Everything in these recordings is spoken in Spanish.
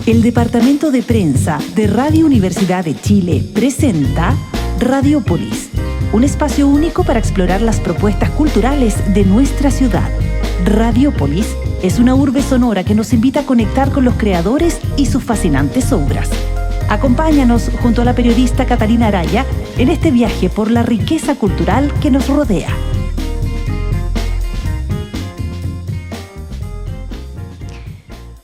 El Departamento de Prensa de Radio Universidad de Chile presenta Radiópolis, un espacio único para explorar las propuestas culturales de nuestra ciudad. Radiópolis es una urbe sonora que nos invita a conectar con los creadores y sus fascinantes obras. Acompáñanos junto a la periodista Catalina Araya en este viaje por la riqueza cultural que nos rodea.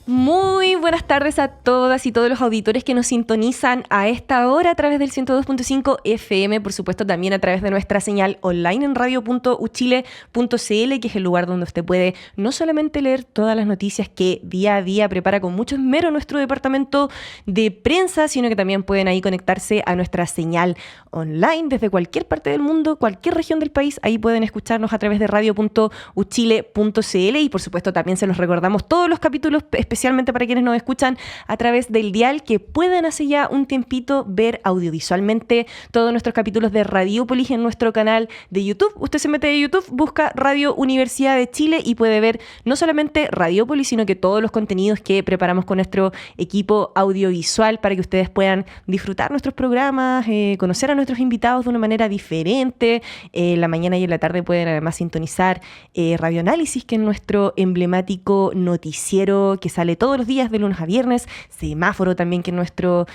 Muy buenas tardes a todas y todos los auditores que nos sintonizan a esta hora a través del 102.5 FM, por supuesto también a través de nuestra señal online en radio.uchile.cl, que es el lugar donde usted puede no solamente leer todas las noticias que día a día prepara con mucho esmero nuestro departamento de prensa, sino que también pueden ahí conectarse a nuestra señal online desde cualquier parte del mundo, cualquier región del país. Ahí pueden escucharnos a través de radio.uchile.cl y por supuesto también se los recordamos todos los capítulos, especialmente para quienes nos escuchan a través del dial, que pueden hace ya un tiempito ver audiovisualmente todos nuestros capítulos de Radiópolis en nuestro canal de YouTube. Usted se mete a YouTube, busca Radio Universidad de Chile y puede ver no solamente Radiópolis, sino que todos los contenidos que preparamos con nuestro equipo audiovisual para que ustedes puedan disfrutar nuestros programas, conocer a nuestros invitados de una manera diferente. La mañana y en la tarde pueden además sintonizar Radioanálisis, que es nuestro emblemático noticiero que sale todos los días de lunes a viernes, Semáforo también, que es nuestro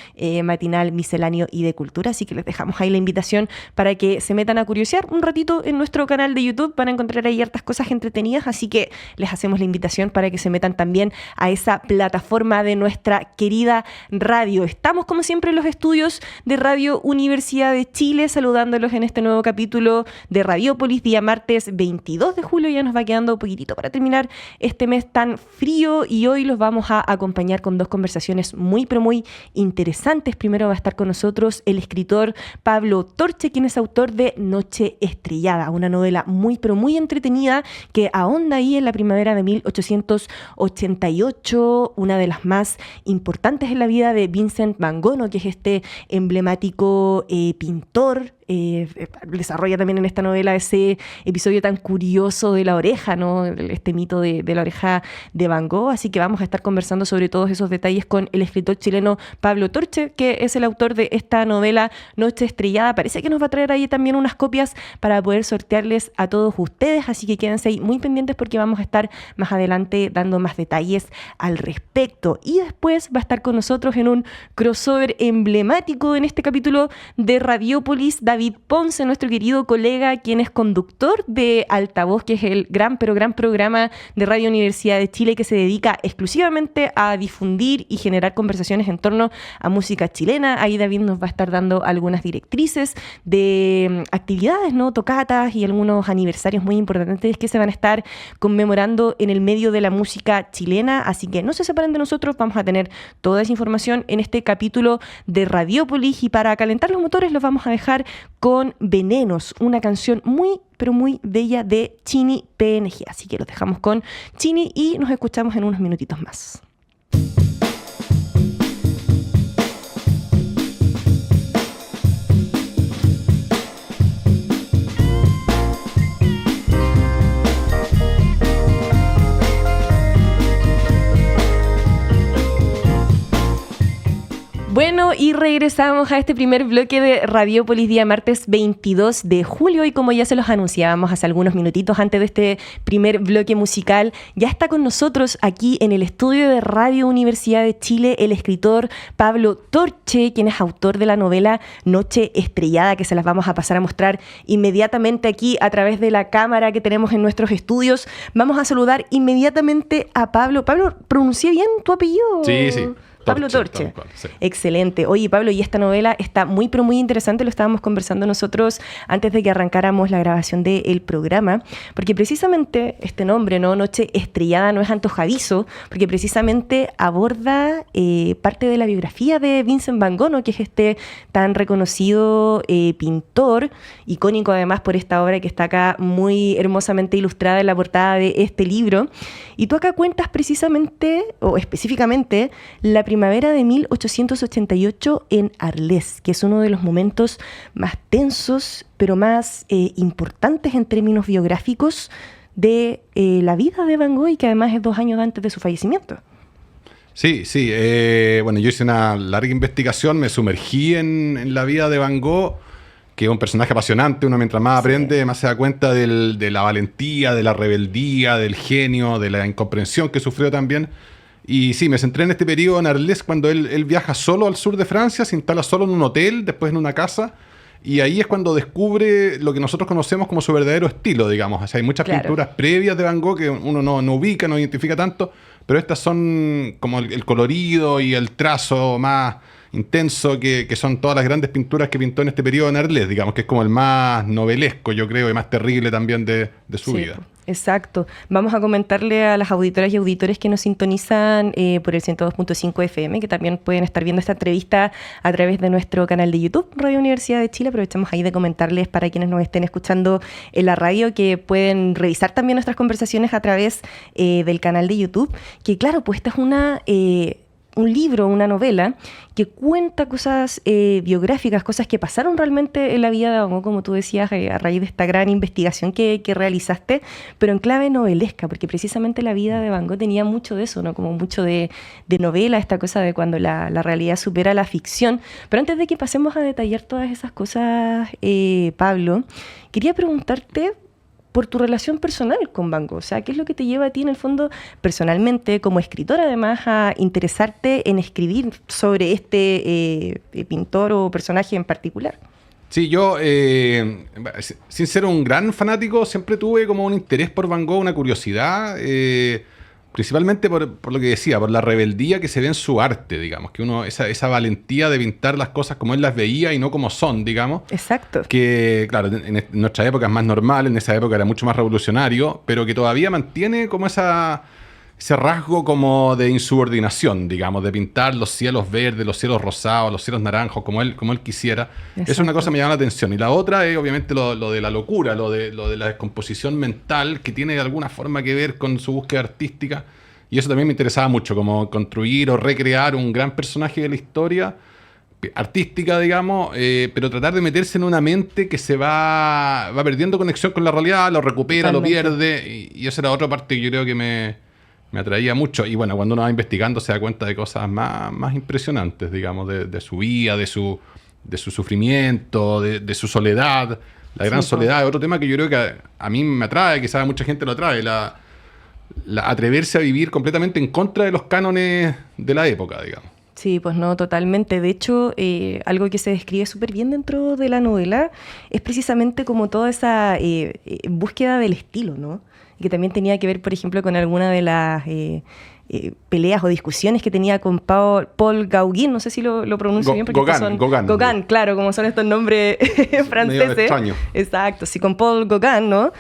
matinal misceláneo y de cultura, así que les dejamos ahí la invitación para que se metan a curiosear un ratito en nuestro canal de YouTube. Van a encontrar ahí hartas cosas entretenidas, así que les hacemos la invitación para que se metan también a esa plataforma de nuestra querida radio. Estamos como siempre en los estudios de Radio Universidad de Chile, saludándolos en este nuevo capítulo de Radiópolis, día martes 22 de julio, ya nos va quedando un poquitito para terminar este mes tan frío y hoy los vamos a acompañar con dos conversaciones muy pero muy interesantes. Primero va a estar con nosotros el escritor Pablo Torche, quien es autor de Noche Estrellada, una novela muy pero muy entretenida que ahonda ahí en la primavera de 1888, una de las más importantes en la vida de Vincent Van Gogh, que es este emblemático pintor. Desarrolla también en esta novela ese episodio tan curioso de la oreja, ¿no? Este mito de la oreja de Van Gogh, así que vamos a estar conversando sobre todos esos detalles con el escritor chileno Pablo Torche, que es el autor de esta novela Noche Estrellada. Parece que nos va a traer ahí también unas copias para poder sortearles a todos ustedes, así que quédense ahí muy pendientes porque vamos a estar más adelante dando más detalles al respecto. Y después va a estar con nosotros en un crossover emblemático en este capítulo de Radiópolis David Ponce, nuestro querido colega, quien es conductor de Altavoz, que es el gran pero gran programa de Radio Universidad de Chile que se dedica exclusivamente a difundir y generar conversaciones en torno a música chilena. Ahí David nos va a estar dando algunas directrices de actividades, ¿no? Tocatas y algunos aniversarios muy importantes que se van a estar conmemorando en el medio de la música chilena, así que no se separen de nosotros, vamos a tener toda esa información en este capítulo de Radiópolis. Y para calentar los motores los vamos a dejar con Venenos, una canción muy pero muy bella de Chini PNG. Así que los dejamos con Chini y nos escuchamos en unos minutitos más. Bueno, y regresamos a este primer bloque de Radiópolis, día martes 22 de julio, y como ya se los anunciábamos hace algunos minutitos antes de este primer bloque musical, ya está con nosotros aquí en el estudio de Radio Universidad de Chile el escritor Pablo Torche, quien es autor de la novela Noche Estrellada, que se las vamos a pasar a mostrar inmediatamente aquí a través de la cámara que tenemos en nuestros estudios. Vamos a saludar inmediatamente a Pablo. Pablo, ¿pronuncié bien tu apellido? Sí, sí. Pablo Torche. Cual, sí. Excelente. Oye, Pablo, y esta novela está muy, pero muy interesante. Lo estábamos conversando nosotros antes de que arrancáramos la grabación del programa, porque precisamente este nombre, ¿no? Noche Estrellada, no es antojadizo, porque precisamente aborda parte de la biografía de Vincent Van Gogh, ¿no? Que es este tan reconocido pintor, icónico además por esta obra que está acá muy hermosamente ilustrada en la portada de este libro. Y tú acá cuentas precisamente, o específicamente, la primavera de 1888 en Arles, que es uno de los momentos más tensos, pero más importantes en términos biográficos de la vida de Van Gogh, y que además es 2 años antes de su fallecimiento. Sí, sí. Bueno, yo hice una larga investigación, me sumergí en la vida de Van Gogh, que es un personaje apasionante. Uno mientras más aprende, más se da cuenta de la valentía, de la rebeldía, del genio, de la incomprensión que sufrió también. Y sí, me centré en este periodo en Arles, cuando él viaja solo al sur de Francia, se instala solo en un hotel, después en una casa, y ahí es cuando descubre lo que nosotros conocemos como su verdadero estilo, digamos. O sea, hay muchas pinturas previas de Van Gogh que uno no ubica, no identifica tanto, pero estas son como el colorido y el trazo más intenso que son todas las grandes pinturas que pintó en este periodo en Arles, digamos, que es como el más novelesco, yo creo, y más terrible también de su vida. Exacto. Vamos a comentarle a las auditoras y auditores que nos sintonizan por el 102.5 FM, que también pueden estar viendo esta entrevista a través de nuestro canal de YouTube, Radio Universidad de Chile. Aprovechamos ahí de comentarles para quienes nos estén escuchando en la radio que pueden revisar también nuestras conversaciones a través del canal de YouTube, que claro, pues esta es un libro, una novela, que cuenta cosas biográficas, cosas que pasaron realmente en la vida de Van Gogh, como tú decías, a raíz de esta gran investigación que realizaste, pero en clave novelesca, porque precisamente la vida de Van Gogh tenía mucho de eso, ¿no? Como mucho de novela, esta cosa de cuando la realidad supera la ficción. Pero antes de que pasemos a detallar todas esas cosas, Pablo, quería preguntarte por tu relación personal con Van Gogh. O sea, ¿qué es lo que te lleva a ti, en el fondo, personalmente, como escritor, además, a interesarte en escribir sobre este pintor o personaje en particular? Sí, yo, sin ser un gran fanático, siempre tuve como un interés por Van Gogh, una curiosidad, principalmente por lo que decía, por la rebeldía que se ve en su arte, digamos, que esa valentía de pintar las cosas como él las veía y no como son, digamos. Exacto. Que, claro, en nuestra época es más normal, en esa época era mucho más revolucionario, pero que todavía mantiene como ese rasgo como de insubordinación, digamos, de pintar los cielos verdes, los cielos rosados, los cielos naranjos, como él quisiera. Exacto. Es una cosa que me llama la atención. Y la otra es obviamente lo de la locura, lo de la descomposición mental, que tiene de alguna forma que ver con su búsqueda artística. Y eso también me interesaba mucho, como construir o recrear un gran personaje de la historia artística, digamos, pero tratar de meterse en una mente que se va perdiendo conexión con la realidad, lo recupera, totalmente. Lo pierde, y esa era otra parte que yo creo que me atraía mucho. Y bueno, cuando uno va investigando se da cuenta de cosas más impresionantes, digamos, de su vida, de su sufrimiento, de su soledad. La gran soledad es otro tema que yo creo que a mí me atrae, quizás a mucha gente lo atrae, la atreverse a vivir completamente en contra de los cánones de la época, digamos. Sí, pues no, totalmente. De hecho, algo que se describe súper bien dentro de la novela es precisamente como toda esa búsqueda del estilo, ¿no? Y que también tenía que ver, por ejemplo, con alguna de las peleas o discusiones que tenía con Paul Gauguin, no sé si lo pronuncio bien, porque Gauguin, claro, como son estos nombres franceses. Medio extraño. Exacto, sí, con Paul Gauguin, ¿no?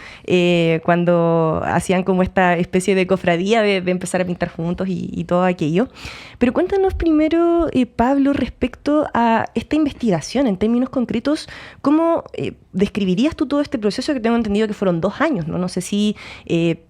Cuando hacían como esta especie de cofradía de empezar a pintar juntos y todo aquello. Pero cuéntanos primero, Pablo, respecto a esta investigación, en términos concretos, ¿cómo describirías tú todo este proceso que tengo entendido que fueron 2 años, ¿no? No sé si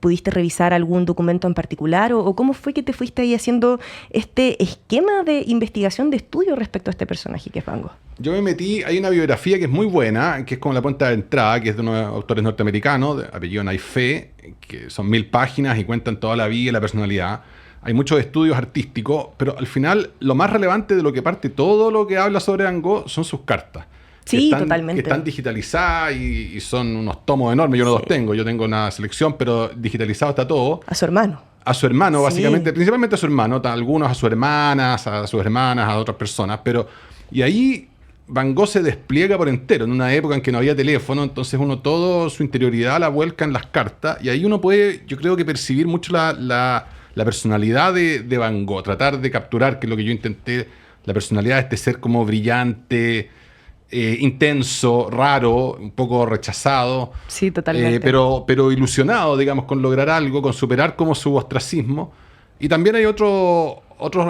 pudiste revisar algún documento en particular o cómo fue que te fuiste ahí haciendo este esquema de investigación, de estudio respecto a este personaje que es Van Gogh. Yo me metí, hay una biografía que es muy buena, que es como la puerta de entrada, que es de unos autores norteamericanos, de apellido Naifé, que son 1000 páginas y cuentan toda la vida y la personalidad. Hay muchos estudios artísticos, pero al final lo más relevante de lo que parte todo lo que habla sobre Van Gogh son sus cartas. Sí, totalmente. Que están digitalizadas y son unos tomos enormes. Yo no los tengo, yo tengo una selección, pero digitalizado está todo. A su hermano. A su hermano, básicamente, principalmente a su hermano, algunos a sus hermanas, a otras personas, y ahí Van Gogh se despliega por entero, en una época en que no había teléfono, entonces toda su interioridad la vuelca en las cartas, y ahí uno puede, yo creo que percibir mucho la personalidad de Van Gogh, tratar de capturar, que es lo que yo intenté, la personalidad de este ser como brillante, intenso, raro, un poco rechazado. Sí, totalmente. Pero ilusionado, digamos, con lograr algo, con superar como su ostracismo. Y también hay otros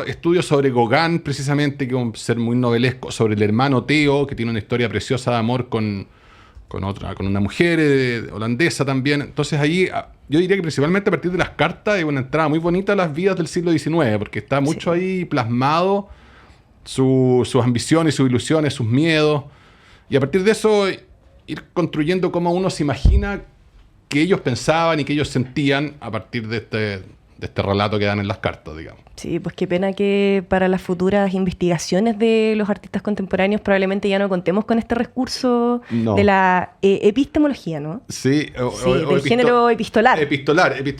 estudios sobre Gauguin, precisamente, que es un ser muy novelesco, sobre el hermano Theo, que tiene una historia preciosa de amor con una mujer holandesa también. Entonces ahí yo diría que principalmente a partir de las cartas es una entrada muy bonita a las vidas del siglo XIX, porque está mucho ahí plasmado sus ambiciones, sus ilusiones, sus miedos, y a partir de eso ir construyendo cómo uno se imagina que ellos pensaban y que ellos sentían a partir de este relato que dan en las cartas, digamos. Sí, pues qué pena que para las futuras investigaciones de los artistas contemporáneos probablemente ya no contemos con este recurso de la epistemología, ¿no? Sí, del género epistolar.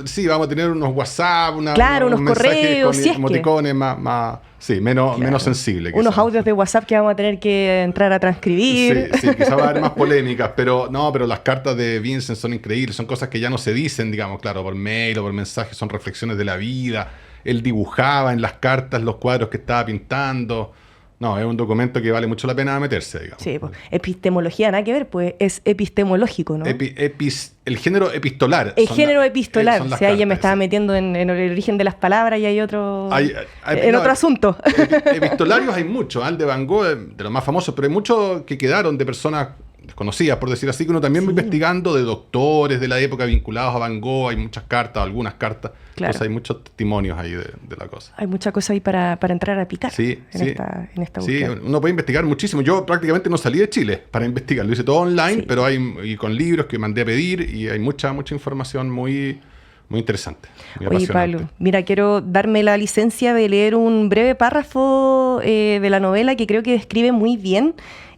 Sí, vamos a tener unos WhatsApp, unos correos, con emoticones más menos sensibles. Unos audios de WhatsApp que vamos a tener que entrar a transcribir. Sí, quizás va a haber más polémicas, pero las cartas de Vincent son increíbles, son cosas que ya no se dicen, digamos, claro, por mail o por mensaje, son reflexiones de la vida. Él dibujaba en las cartas los cuadros que estaba pintando. No, es un documento que vale mucho la pena meterse, digamos. Sí, pues, epistemología, nada que ver, pues es epistemológico, ¿no? El género epistolar. Género epistolar. O sea, ya me estaba metiendo en el origen de las palabras y hay otro... otro asunto. Epistolarios hay muchos. El de Van Gogh, de los más famosos, pero hay muchos que quedaron de personas desconocidas, por decir así, que uno también va investigando de doctores de la época vinculados a Van Gogh. Hay muchas cartas, algunas cartas. Claro. Entonces hay muchos testimonios ahí de la cosa. Hay mucha cosa ahí para entrar a picar en esta búsqueda. Sí, uno puede investigar muchísimo. Yo prácticamente no salí de Chile para investigar. Lo hice todo online, pero y con libros que mandé a pedir y hay mucha información muy interesante. Oye, Pablo, mira, quiero darme la licencia de leer un breve párrafo de la novela que creo que describe muy bien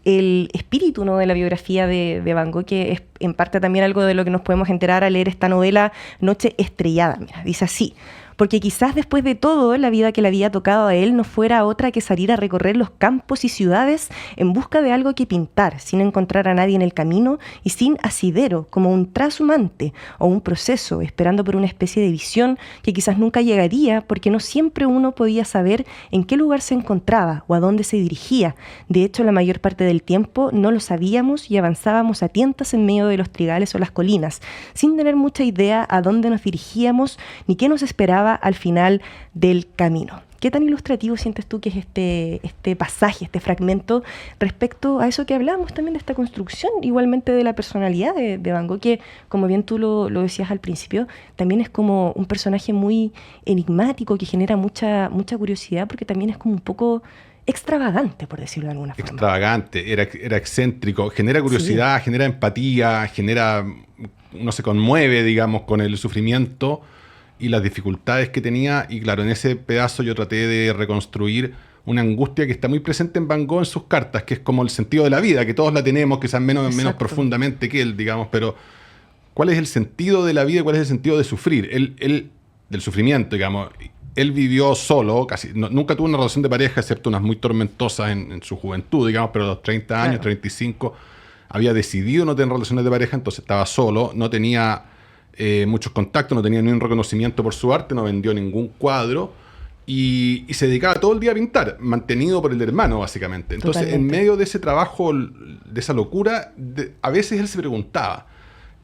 el espíritu, ¿no?, de la biografía de Van Gogh, que es en parte también algo de lo que nos podemos enterar al leer esta novela Noche Estrellada. Mira, dice así: porque quizás después de todo, la vida que le había tocado a él no fuera otra que salir a recorrer los campos y ciudades en busca de algo que pintar, sin encontrar a nadie en el camino y sin asidero, como un trashumante o un proceso, esperando por una especie de visión que quizás nunca llegaría, porque no siempre uno podía saber en qué lugar se encontraba o a dónde se dirigía. De hecho, la mayor parte del tiempo no lo sabíamos y avanzábamos a tientas en medio de los trigales o las colinas, sin tener mucha idea a dónde nos dirigíamos ni qué nos esperaba al final del camino. ¿Qué tan ilustrativo sientes tú que es este pasaje, este fragmento, respecto a eso que hablábamos también de esta construcción, igualmente de la personalidad de Van Gogh, que, como bien tú lo decías al principio, también es como un personaje muy enigmático, que genera mucha curiosidad, porque también es como un poco extravagante, por decirlo de alguna forma. Extravagante, era excéntrico, genera curiosidad, genera empatía, uno se conmueve, digamos, con el sufrimiento y las dificultades que tenía, y claro, en ese pedazo yo traté de reconstruir una angustia que está muy presente en Van Gogh en sus cartas, que es como el sentido de la vida, que todos la tenemos, quizás menos profundamente que él, digamos, pero ¿cuál es el sentido de la vida y cuál es el sentido de sufrir? Él del sufrimiento, digamos. Él vivió solo, nunca tuvo una relación de pareja, excepto unas muy tormentosas en su juventud, digamos, pero a los 30 años, 35, había decidido no tener relaciones de pareja, entonces estaba solo, no tenía muchos contactos, no tenía ni un reconocimiento por su arte, no vendió ningún cuadro y se dedicaba todo el día a pintar, mantenido por el hermano, básicamente. Entonces, en medio de ese trabajo, de esa locura, a veces él se preguntaba.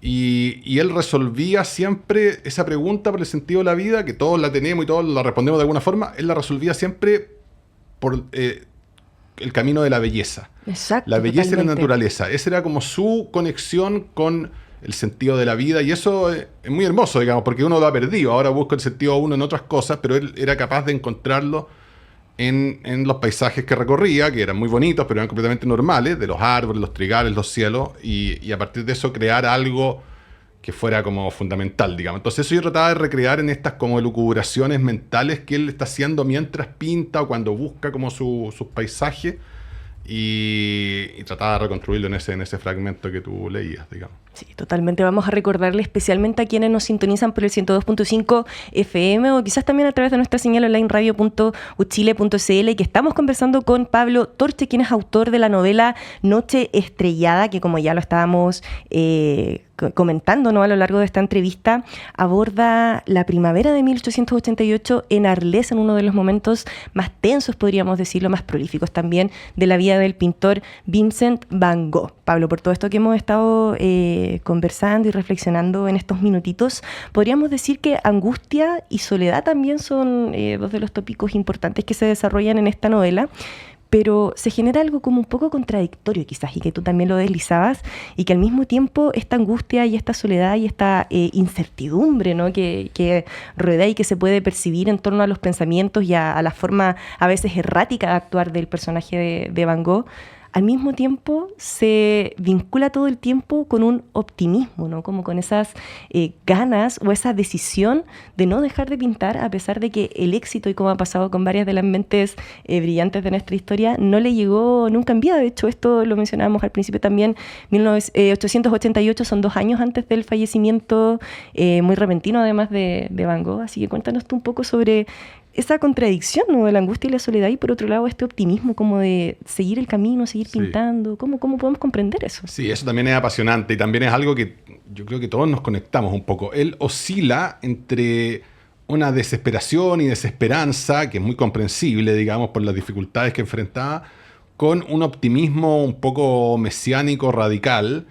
Y él resolvía siempre esa pregunta por el sentido de la vida, que todos la tenemos y todos la respondemos de alguna forma. Él la resolvía siempre por el camino de la belleza. Exacto, la belleza y la naturaleza. Esa era como su conexión con el sentido de la vida, y eso es muy hermoso, digamos, porque uno lo ha perdido. Ahora busca el sentido uno en otras cosas, pero él era capaz de encontrarlo en los paisajes que recorría, que eran muy bonitos, pero eran completamente normales, de los árboles, los trigales, los cielos, y a partir de eso crear algo que fuera como fundamental, digamos. Entonces eso yo trataba de recrear en estas como elucubraciones mentales que él está haciendo mientras pinta o cuando busca como sus paisajes, y trataba de reconstruirlo en ese fragmento que tú leías, digamos. Sí, totalmente. Vamos a recordarle especialmente a quienes nos sintonizan por el 102.5 FM o quizás también a través de nuestra señal online radio.uchile.cl, y que estamos conversando con Pablo Torche, quien es autor de la novela Noche Estrellada, que, como ya lo estábamos comentando, ¿no?, a lo largo de esta entrevista, aborda la primavera de 1888 en Arles, en uno de los momentos más tensos, podríamos decirlo, más prolíficos también, de la vida del pintor Vincent Van Gogh. Pablo, por todo esto que hemos estado conversando y reflexionando en estos minutitos, podríamos decir que angustia y soledad también son dos de los tópicos importantes que se desarrollan en esta novela, pero se genera algo como un poco contradictorio quizás, y que tú también lo deslizabas, y que al mismo tiempo esta angustia y esta soledad y esta incertidumbre, ¿no?, que rodea y que se puede percibir en torno a los pensamientos y a la forma a veces errática de actuar del personaje de Van Gogh, al mismo tiempo se vincula todo el tiempo con un optimismo, ¿no? Como con esas ganas o esa decisión de no dejar de pintar, a pesar de que el éxito, y como ha pasado con varias de las mentes brillantes de nuestra historia, no le llegó nunca en vida. De hecho, esto lo mencionábamos al principio también, 1888 son 2 años antes del fallecimiento muy repentino, además de Van Gogh. Así que cuéntanos tú un poco sobre esa contradicción, ¿no?, de la angustia y la soledad, y por otro lado este optimismo como de seguir el camino, seguir pintando. ¿Cómo podemos comprender eso? Sí, eso también es apasionante y también es algo que yo creo que todos nos conectamos un poco. Él oscila entre una desesperación y desesperanza, que es muy comprensible, digamos, por las dificultades que enfrentaba, con un optimismo un poco mesiánico, radical,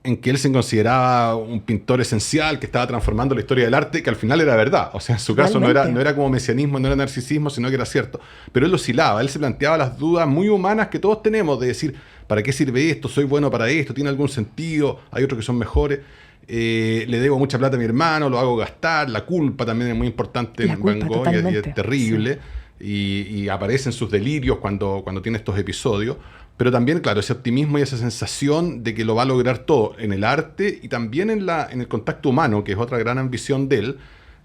en que él se consideraba un pintor esencial que estaba transformando la historia del arte, que al final era verdad. O sea, en su caso no era como mesianismo, no era narcisismo, sino que era cierto. Pero él oscilaba, él se planteaba las dudas muy humanas que todos tenemos, de decir, ¿para qué sirve esto? ¿Soy bueno para esto? ¿Tiene algún sentido? ¿Hay otros que son mejores? Le debo mucha plata a mi hermano, lo hago gastar. La culpa también es muy importante en Van Gogh, y es terrible. Sí. Y aparece en sus delirios cuando tiene estos episodios. Pero también, claro, ese optimismo y esa sensación de que lo va a lograr todo en el arte y también en el contacto humano, que es otra gran ambición de él,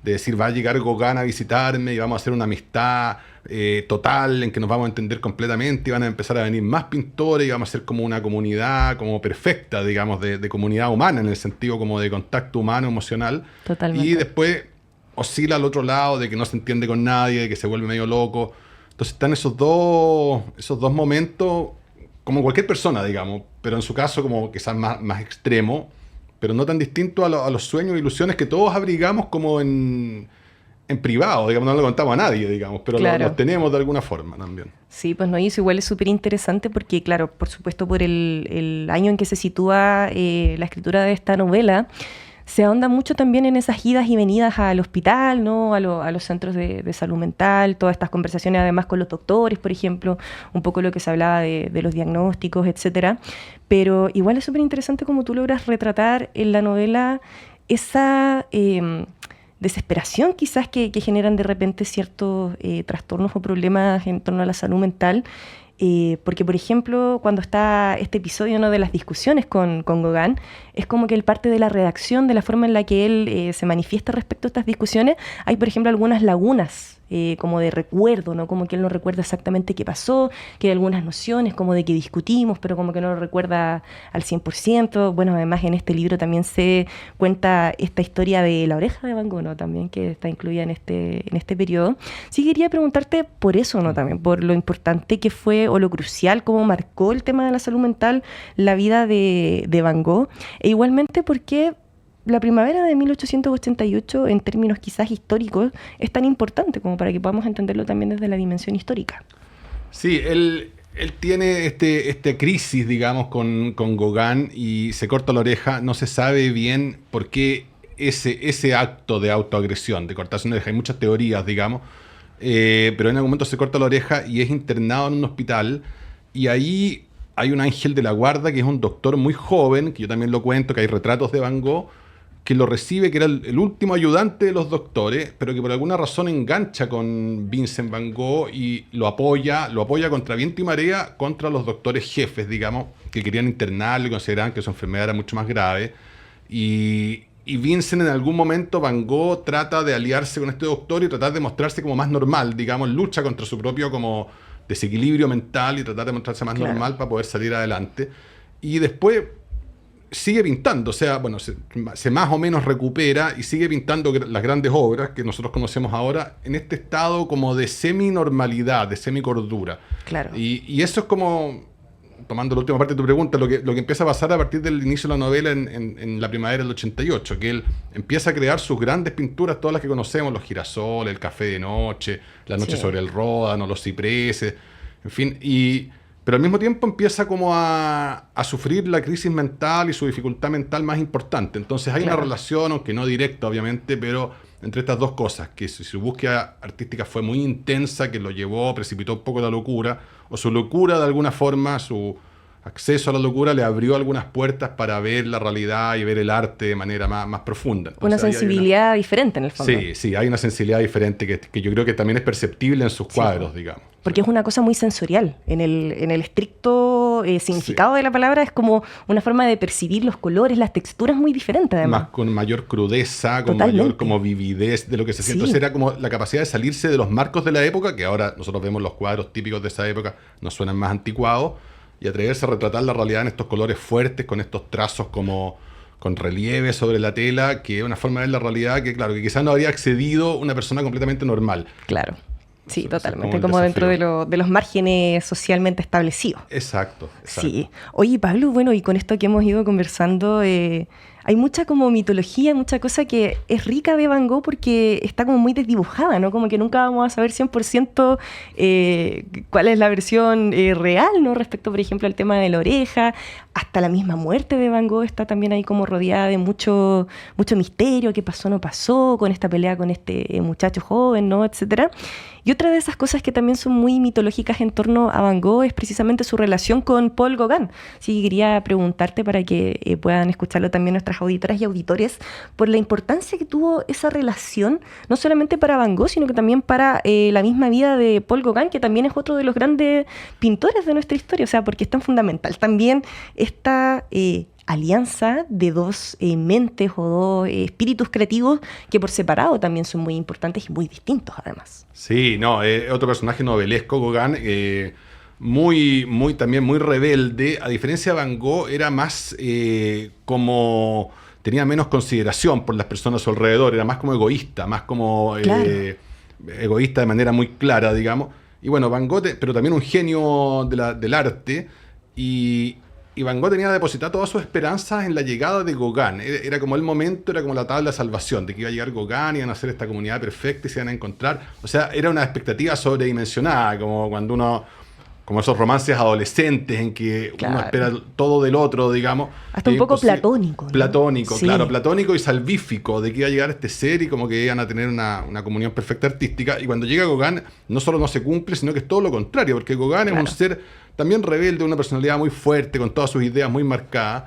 de decir, va a llegar Gauguin a visitarme y vamos a hacer una amistad total en que nos vamos a entender completamente y van a empezar a venir más pintores y vamos a ser como una comunidad como perfecta, digamos, de comunidad humana, en el sentido como de contacto humano, emocional. Totalmente. Y después oscila al otro lado de que no se entiende con nadie, de que se vuelve medio loco. Entonces están esos dos momentos, como cualquier persona, digamos, pero en su caso como quizás más extremo, pero no tan distinto a los sueños e ilusiones que todos abrigamos como en privado, digamos, no lo contamos a nadie, digamos, pero claro, los tenemos de alguna forma también. Sí, pues no, y eso igual es súper interesante porque, claro, por supuesto por el año en que se sitúa la escritura de esta novela, se ahonda mucho también en esas idas y venidas al hospital, ¿no?, a los centros de salud mental, todas estas conversaciones además con los doctores, por ejemplo, un poco lo que se hablaba de los diagnósticos, etcétera. Pero igual es súper interesante cómo tú logras retratar en la novela esa desesperación quizás que generan de repente ciertos trastornos o problemas en torno a la salud mental. Porque, por ejemplo, cuando está este episodio, ¿no?, de las discusiones con Gauguin, es como que él parte de la redacción, de la forma en la que él se manifiesta respecto a estas discusiones. Hay, por ejemplo, algunas lagunas como de recuerdo, ¿no?, como que él no recuerda exactamente qué pasó, que hay algunas nociones como de que discutimos, pero como que no lo recuerda al 100%. Bueno, además en este libro también se cuenta esta historia de la oreja de Van Gogh, ¿no?, también, que está incluida en este periodo. Sí, quería preguntarte por eso, ¿no?, también, por lo importante que fue o lo crucial, cómo marcó el tema de la salud mental la vida de Van Gogh, e igualmente porque la primavera de 1888, en términos quizás históricos, es tan importante como para que podamos entenderlo también desde la dimensión histórica. Sí, él tiene esta crisis, digamos, con Gauguin y se corta la oreja. No se sabe bien por qué ese acto de autoagresión, de cortarse una oreja. Hay muchas teorías, digamos, pero en algún momento se corta la oreja y es internado en un hospital, y ahí hay un ángel de la guarda que es un doctor muy joven, que yo también lo cuento, que hay retratos de Van Gogh, que lo recibe, que era el último ayudante de los doctores, pero que por alguna razón engancha con Vincent Van Gogh y lo apoya contra viento y marea contra los doctores jefes, digamos, que querían internarlo y consideraban que su enfermedad era mucho más grave. Y Vincent, en algún momento, Van Gogh trata de aliarse con este doctor y tratar de mostrarse como más normal, digamos, lucha contra su propio como desequilibrio mental y tratar de mostrarse más normal para poder salir adelante. Y después sigue pintando, o sea, bueno, se más o menos recupera y sigue pintando las grandes obras que nosotros conocemos ahora en este estado como de semi-normalidad, de semi-cordura. Claro. Y eso es como, tomando la última parte de tu pregunta, lo que empieza a pasar a partir del inicio de la novela en la primavera del 88, que él empieza a crear sus grandes pinturas, todas las que conocemos, los girasoles, el café de noche, la noche sobre el Ródano, los cipreses, en fin, pero al mismo tiempo empieza como a sufrir la crisis mental y su dificultad mental más importante. Entonces hay una relación, aunque no directa obviamente, pero entre estas dos cosas, que su búsqueda artística fue muy intensa, que lo llevó, precipitó un poco la locura, o su locura de alguna forma, su acceso a la locura le abrió algunas puertas para ver la realidad y ver el arte de manera más profunda. Entonces, una sensibilidad diferente en el fondo. Sí, hay una sensibilidad diferente que yo creo que también es perceptible en sus cuadros, digamos. porque es una cosa muy sensorial. En el estricto significado de la palabra es como una forma de percibir los colores, las texturas muy diferentes además. Más con mayor crudeza, con Totalmente. mayor como vividez de lo que se siente. Sí. Entonces era como la capacidad de salirse de los marcos de la época, que ahora nosotros vemos los cuadros típicos de esa época, nos suenan más anticuados, y atreverse a retratar la realidad en estos colores fuertes, con estos trazos como con relieve sobre la tela, que es una forma de ver la realidad que, claro, que quizás no habría accedido una persona completamente normal. Claro. Sí, Eso totalmente, es como el dentro desafío. de los márgenes socialmente establecidos. Exacto. Sí. Oye, Pablo, bueno, y con esto que hemos ido conversando, hay mucha como mitología, mucha cosa que es rica de Van Gogh porque está como muy desdibujada, ¿no? Como que nunca vamos a saber 100% cuál es la versión real, ¿no? Respecto, por ejemplo, al tema de la oreja. Hasta la misma muerte de Van Gogh está también ahí como rodeada de mucho misterio, qué pasó, no pasó, con esta pelea con este muchacho joven, ¿no? Etcétera. Y otra de esas cosas que también son muy mitológicas en torno a Van Gogh es precisamente su relación con Paul Gauguin. Sí, quería preguntarte para que puedan escucharlo también nuestras auditoras y auditores por la importancia que tuvo esa relación, no solamente para Van Gogh, sino que también para la misma vida de Paul Gauguin, que también es otro de los grandes pintores de nuestra historia, o sea, porque es tan fundamental también esta alianza de dos mentes o dos espíritus creativos que por separado también son muy importantes y muy distintos además. Sí, no, otro personaje novelesco, Gauguin, también muy rebelde. A diferencia de Van Gogh, era más como... tenía menos consideración por las personas a su alrededor, era más como egoísta, más como Claro. egoísta de manera muy clara, digamos. Y bueno, Van Gogh, pero también un genio del arte, y Van Gogh tenía depositada todas sus esperanzas en la llegada de Gauguin. Era como el momento, era como la tabla de salvación, de que iba a llegar Gauguin, iban a hacer esta comunidad perfecta y se iban a encontrar. O sea, era una expectativa sobredimensionada, como cuando como esos romances adolescentes en que Claro. uno espera todo del otro, digamos. Hasta un poco platónico, ¿no? Platónico, Sí. claro, platónico y salvífico, de que iba a llegar este ser y como que iban a tener una comunión perfecta artística. Y cuando llega Gauguin, no solo no se cumple, sino que es todo lo contrario, porque Gauguin es un ser también rebelde, una personalidad muy fuerte, con todas sus ideas muy marcadas.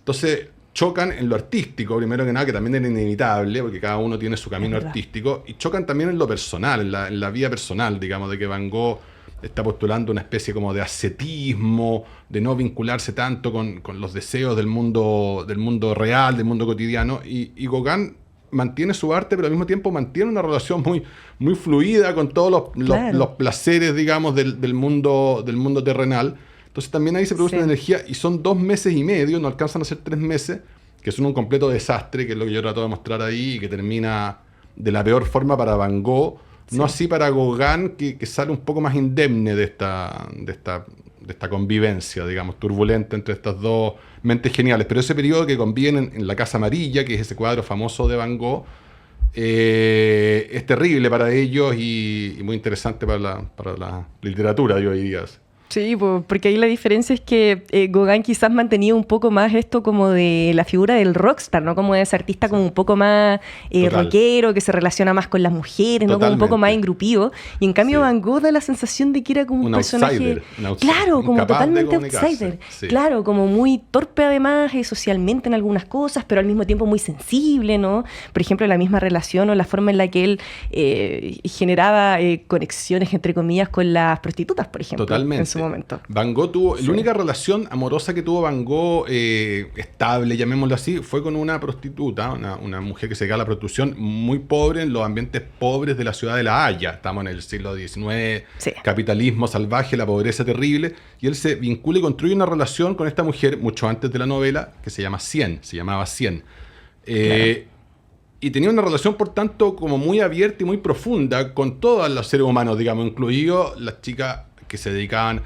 Entonces chocan en lo artístico, primero que nada, que también era inevitable, porque cada uno tiene su camino artístico, y chocan también en lo personal, en la vida personal, digamos, de que Van Gogh está postulando una especie como de ascetismo, de no vincularse tanto con los deseos del mundo real, del mundo cotidiano, y Gauguin mantiene su arte, pero al mismo tiempo mantiene una relación muy, muy fluida con todos los placeres, digamos, del mundo terrenal. Entonces también ahí se produce una energía, y son 2 meses y medio, no alcanzan a ser 3 meses, que son un completo desastre, que es lo que yo trato de mostrar ahí, y que termina de la peor forma para Van Gogh. No así para Gauguin, que sale un poco más indemne de esta convivencia, digamos, turbulenta entre estas dos mentes geniales. Pero ese periodo que conviven en la Casa Amarilla, que es ese cuadro famoso de Van Gogh, es terrible para ellos y muy interesante para la literatura de hoy día. Sí, porque ahí la diferencia es que Gauguin quizás mantenía un poco más esto como de la figura del rockstar, ¿no? Como de ese artista como un poco más rockero, que se relaciona más con las mujeres, ¿no? Como un poco más engrupido. Y en cambio Van Gogh da la sensación de que era como un personaje... Claro, como totalmente outsider. Sí. Claro, como muy torpe además socialmente en algunas cosas, pero al mismo tiempo muy sensible, ¿no? Por ejemplo, la misma relación o la forma en la que él generaba conexiones, entre comillas, con las prostitutas, por ejemplo. Totalmente. En su momento. Van Gogh tuvo, la única relación amorosa que tuvo Van Gogh estable, llamémoslo así, fue con una prostituta, una mujer que se dedica a la prostitución, muy pobre en los ambientes pobres de la ciudad de La Haya. Estamos en el siglo XIX, capitalismo salvaje, la pobreza terrible, y él se vincula y construye una relación con esta mujer mucho antes de la novela, que se llamaba Cien. Y tenía una relación, por tanto, como muy abierta y muy profunda con todos los seres humanos, digamos, incluidos las chicas que se dedicaban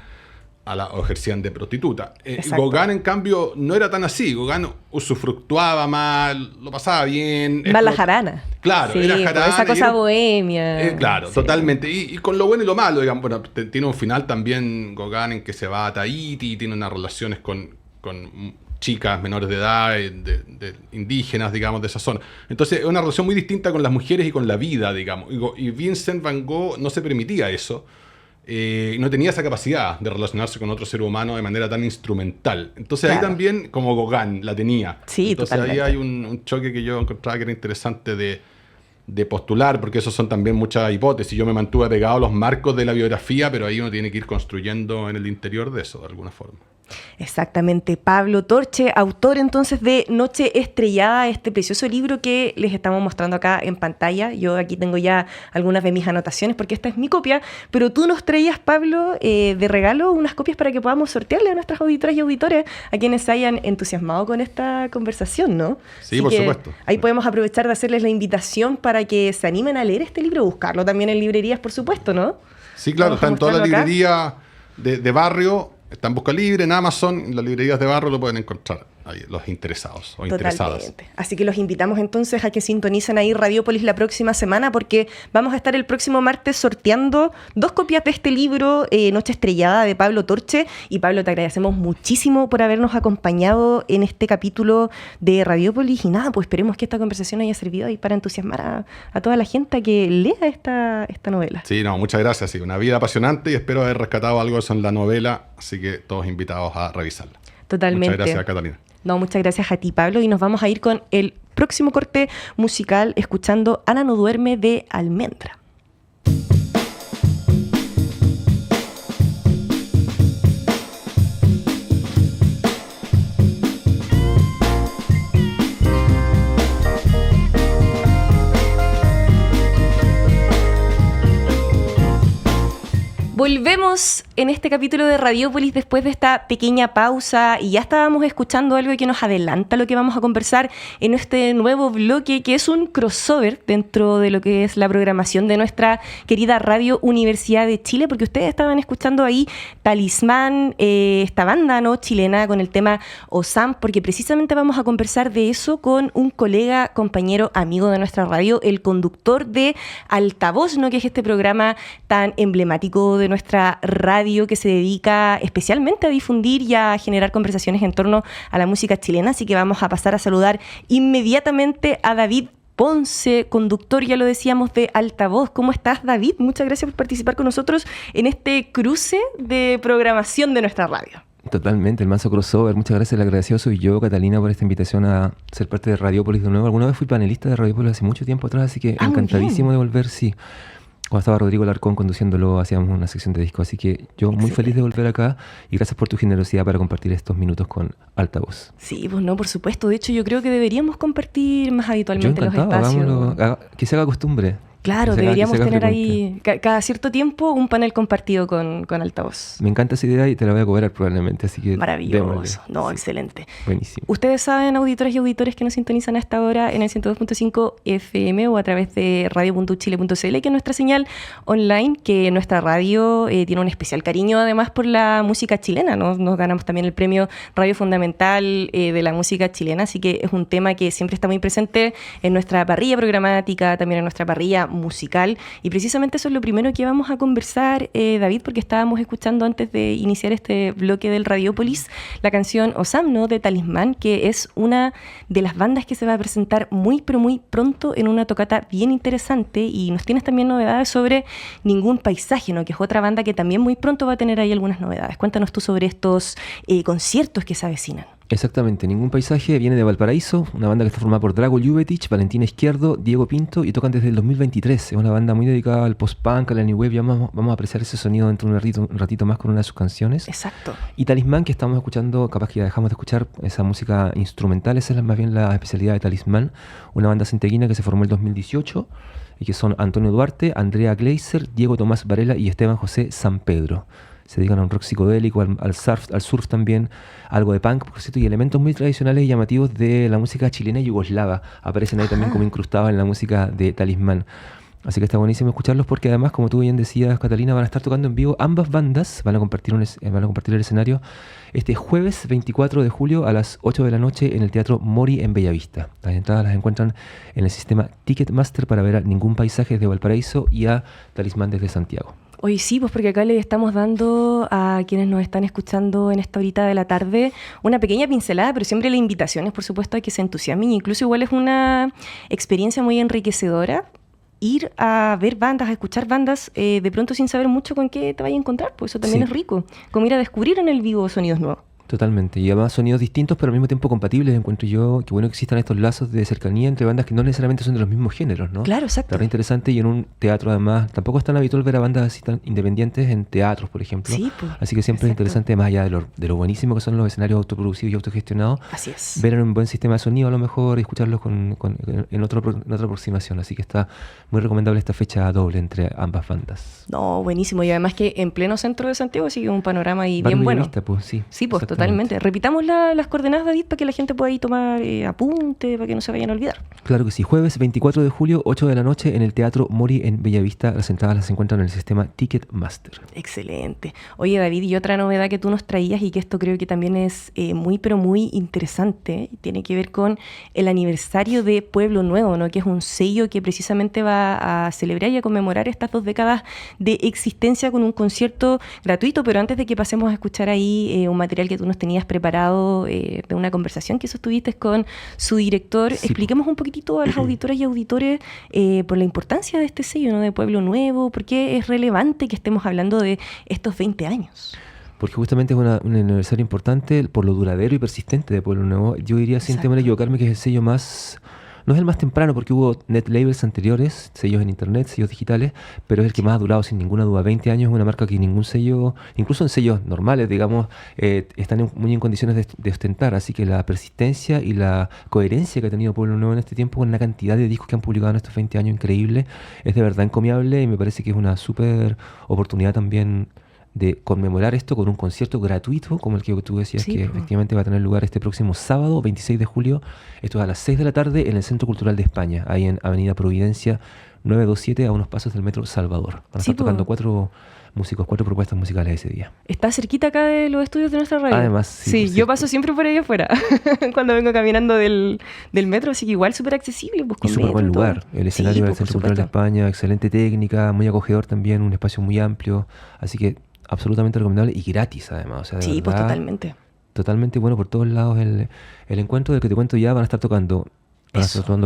o ejercían de prostituta. Gauguin, en cambio, no era tan así. Gauguin usufructuaba más, lo pasaba bien. Más la jarana. Claro, sí, era jarana. Esa cosa bohemia. Claro, totalmente. Y con lo bueno y lo malo, digamos. Bueno, tiene un final también Gauguin en que se va a Tahití y tiene unas relaciones con chicas menores de edad, de indígenas, digamos, de esa zona. Entonces, es una relación muy distinta con las mujeres y con la vida, digamos. Y Vincent Van Gogh no se permitía eso. No tenía esa capacidad de relacionarse con otro ser humano de manera tan instrumental. Entonces ahí también, como Gauguin la tenía. Sí, entonces totalmente. ahí hay un choque que yo encontraba que era interesante de de postular, porque esos son también muchas hipótesis. Yo me mantuve pegado a los marcos de la biografía, pero ahí uno tiene que ir construyendo en el interior de eso, de alguna forma. Exactamente, Pablo Torche, autor entonces de Noche Estrellada, este precioso libro que les estamos mostrando acá en pantalla. Yo aquí tengo ya algunas de mis anotaciones porque esta es mi copia, pero tú nos traías, Pablo, de regalo unas copias para que podamos sortearle a nuestras auditoras y auditores, a quienes se hayan entusiasmado con esta conversación, ¿no? Sí, así por supuesto. Ahí podemos aprovechar de hacerles la invitación para que se animen a leer este libro, buscarlo también en librerías, por supuesto, ¿no? Sí, claro, está en toda la librería de barrio. Está en Busca Libre, en Amazon, en las librerías de barrio lo pueden encontrar ahí, los interesados o interesadas. Así que los invitamos entonces a que sintonicen ahí Radiópolis la próxima semana, porque vamos a estar el próximo martes sorteando 2 copias de este libro, Noche Estrellada, de Pablo Torche. Y Pablo, te agradecemos muchísimo por habernos acompañado en este capítulo de Radiópolis. Y nada, pues esperemos que esta conversación haya servido ahí para entusiasmar a toda la gente a que lea esta novela. Sí, no, muchas gracias. Sí, una vida apasionante y espero haber rescatado algo de eso en la novela, así que todos invitados a revisarla. Totalmente. Muchas gracias, Catalina. No, muchas gracias a ti, Pablo, y nos vamos a ir con el próximo corte musical escuchando Ana no duerme de Almendra. Volvemos en este capítulo de Radiópolis después de esta pequeña pausa y ya estábamos escuchando algo que nos adelanta lo que vamos a conversar en este nuevo bloque, que es un crossover dentro de lo que es la programación de nuestra querida Radio Universidad de Chile, porque ustedes estaban escuchando ahí Talismán, esta banda, ¿no?, chilena, con el tema Osam, porque precisamente vamos a conversar de eso con un colega, compañero, amigo de nuestra radio, el conductor de Altavoz, ¿no?, que es este programa tan emblemático de nuestra radio que se dedica especialmente a difundir y a generar conversaciones en torno a la música chilena. Así que vamos a pasar a saludar inmediatamente a David Ponce, conductor, ya lo decíamos, de Altavoz. ¿Cómo estás, David? Muchas gracias por participar con nosotros en este cruce de programación de nuestra radio. Totalmente, el manso crossover. Muchas gracias, el agradecido soy yo, Catalina, por esta invitación a ser parte de Radiópolis de nuevo. Alguna vez fui panelista de Radiópolis hace mucho tiempo atrás, así que encantadísimo de volver, sí. Cuando estaba Rodrigo Alarcón conduciéndolo, hacíamos una sección de disco, así que yo muy feliz de volver acá y gracias por tu generosidad para compartir estos minutos con Altavoz. Sí, pues no, por supuesto. De hecho, yo creo que deberíamos compartir más habitualmente los espacios. Que se haga costumbre. Claro, deberíamos tener ahí cada cierto tiempo un panel compartido con Altavoz. Me encanta esa idea y te la voy a cobrar probablemente, así que maravilloso, démosle. No, sí. Excelente. Buenísimo. Ustedes saben, auditoras y auditores que nos sintonizan a esta hora en el 102.5 FM o a través de radio.uchile.cl, que es nuestra señal online, que nuestra radio tiene un especial cariño además por la música chilena, ¿no? Nos ganamos también el premio Radio Fundamental de la música chilena, así que es un tema que siempre está muy presente en nuestra parrilla programática, también en nuestra parrilla musical, y precisamente eso es lo primero que vamos a conversar, David, porque estábamos escuchando antes de iniciar este bloque del Radiópolis la canción Osam, ¿no?, de Talismán, que es una de las bandas que se va a presentar muy pero muy pronto en una tocata bien interesante, y nos tienes también novedades sobre Ningún Paisaje, ¿no?, que es otra banda que también muy pronto va a tener ahí algunas novedades. Cuéntanos tú sobre estos conciertos que se avecinan. Exactamente, Ningún Paisaje viene de Valparaíso, una banda que está formada por Drago Ljubetic, Valentina Izquierdo, Diego Pinto, y tocan desde el 2023. Es una banda muy dedicada al post-punk, a la new wave. Ya vamos a apreciar ese sonido dentro de un ratito más con una de sus canciones. Exacto. Y Talismán, que estamos escuchando, capaz que ya dejamos de escuchar esa música instrumental, esa es más bien la especialidad de Talismán, una banda santiaguina que se formó en el 2018 y que son Antonio Duarte, Andrea Gleiser, Diego Tomás Varela y Esteban José San Pedro. Se dedican a un rock psicodélico, al surf también, algo de punk, por cierto, y elementos muy tradicionales y llamativos de la música chilena y yugoslava. Aparecen ahí también como incrustados en la música de Talismán. Así que está buenísimo escucharlos porque además, como tú bien decías, Catalina, van a estar tocando en vivo ambas bandas, van a compartir el escenario este jueves 24 de julio a las 8 de la noche en el Teatro Mori en Bellavista. Las entradas las encuentran en el sistema Ticketmaster para ver a Ningún Paisaje desde Valparaíso y a Talismán desde Santiago. Hoy sí, pues porque acá le estamos dando a quienes nos están escuchando en esta horita de la tarde una pequeña pincelada, pero siempre la invitación es, por supuesto, a que se entusiasmen. Incluso igual es una experiencia muy enriquecedora ir a ver bandas, a escuchar bandas, de pronto sin saber mucho con qué te vayas a encontrar, pues eso también es rico, como ir a descubrir en el vivo sonidos nuevos. Totalmente, y además sonidos distintos pero al mismo tiempo compatibles, encuentro yo, que bueno que existan estos lazos de cercanía entre bandas que no necesariamente son de los mismos géneros, ¿no? Claro, exacto. Está re interesante y en un teatro además, tampoco es tan habitual ver a bandas así tan independientes en teatros, por ejemplo. Sí, pues, así que siempre es interesante, más allá de lo buenísimo que son los escenarios autoproducidos y autogestionados, así es. ver en un buen sistema de sonido a lo mejor y escucharlos en otra aproximación, así que está muy recomendable esta fecha doble entre ambas bandas. No, buenísimo, y además que en pleno centro de Santiago sigue un panorama ahí bien bueno. Vista, pues, sí, pues totalmente. Repitamos las coordenadas, David, para que la gente pueda ahí tomar apunte, para que no se vayan a olvidar. Claro que sí. Jueves 24 de julio, 8 de la noche, en el Teatro Mori en Bellavista. Las entradas las encuentran en el sistema Ticketmaster. Excelente. Oye, David, y otra novedad que tú nos traías y que esto creo que también es muy, pero muy interesante, tiene que ver con el aniversario de Pueblo Nuevo, ¿no? Que es un sello que precisamente va a celebrar y a conmemorar estas 2 décadas de existencia con un concierto gratuito. Pero antes de que pasemos a escuchar ahí un material que tú nos tenías preparado de una conversación que sostuviste con su director, Sí, expliquemos un poquitito a las auditoras y auditores por la importancia de este sello, ¿no? De Pueblo Nuevo, por qué es relevante que estemos hablando de estos 20 años. Porque justamente es un aniversario importante por lo duradero y persistente de Pueblo Nuevo. Yo diría, sin temor a equivocarme, que es el sello más... No es el más temprano porque hubo net labels anteriores, sellos en internet, sellos digitales, pero es el que más ha durado sin ninguna duda. 20 años es una marca que ningún sello, incluso en sellos normales, digamos, están muy en condiciones de ostentar. Así que la persistencia y la coherencia que ha tenido Pueblo Nuevo en este tiempo, con la cantidad de discos que han publicado en estos 20 años increíble, es de verdad encomiable y me parece que es una súper oportunidad también de conmemorar esto con un concierto gratuito, como el que tú decías, que efectivamente va a tener lugar este próximo sábado, 26 de julio. Esto es a las 6 de la tarde en el Centro Cultural de España, ahí en Avenida Providencia 927, a unos pasos del Metro Salvador. Van a estar tocando 4 propuestas musicales ese día. Está cerquita acá de los estudios de nuestra radio. Además, sí, yo paso siempre por ahí afuera cuando vengo caminando del metro, así que igual súper accesible. Pues, y súper buen lugar. El escenario del Centro Cultural de España, excelente técnica, muy acogedor también, un espacio muy amplio, así que absolutamente recomendable y gratis además. O sea, de verdad, pues totalmente. Totalmente bueno por todos lados. El encuentro del que te cuento ya van a estar tocando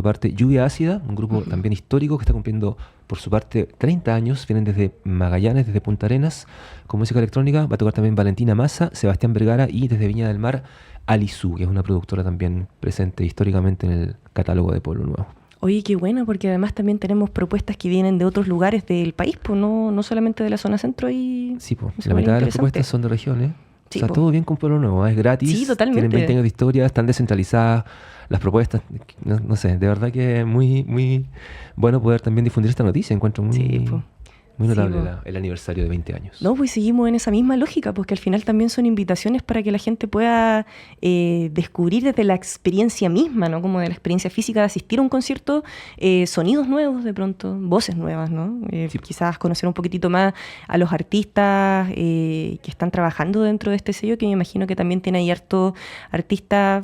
parte Lluvia Ácida, un grupo también histórico que está cumpliendo por su parte 30 años. Vienen desde Magallanes, desde Punta Arenas, con música electrónica. Va a tocar también Valentina Massa, Sebastián Vergara y desde Viña del Mar, Alizú, que es una productora también presente históricamente en el catálogo de Pueblo Nuevo. Oye, qué bueno, porque además también tenemos propuestas que vienen de otros lugares del país, pues no solamente de la zona centro. Y sí, pues la mitad de las propuestas son de regiones. Sí, o sea, todo bien con Pueblo Nuevo, es gratis, sí, totalmente. Tienen 20 años de historia, están descentralizadas las propuestas, no sé, de verdad que es muy, muy bueno poder también difundir esta noticia, encuentro muy notable el aniversario de 20 años. No, pues seguimos en esa misma lógica, porque al final también son invitaciones para que la gente pueda descubrir desde la experiencia misma, ¿no? Como de la experiencia física de asistir a un concierto, sonidos nuevos de pronto, voces nuevas, ¿no? Quizás conocer un poquitito más a los artistas que están trabajando dentro de este sello, que me imagino que también tiene ahí harto artista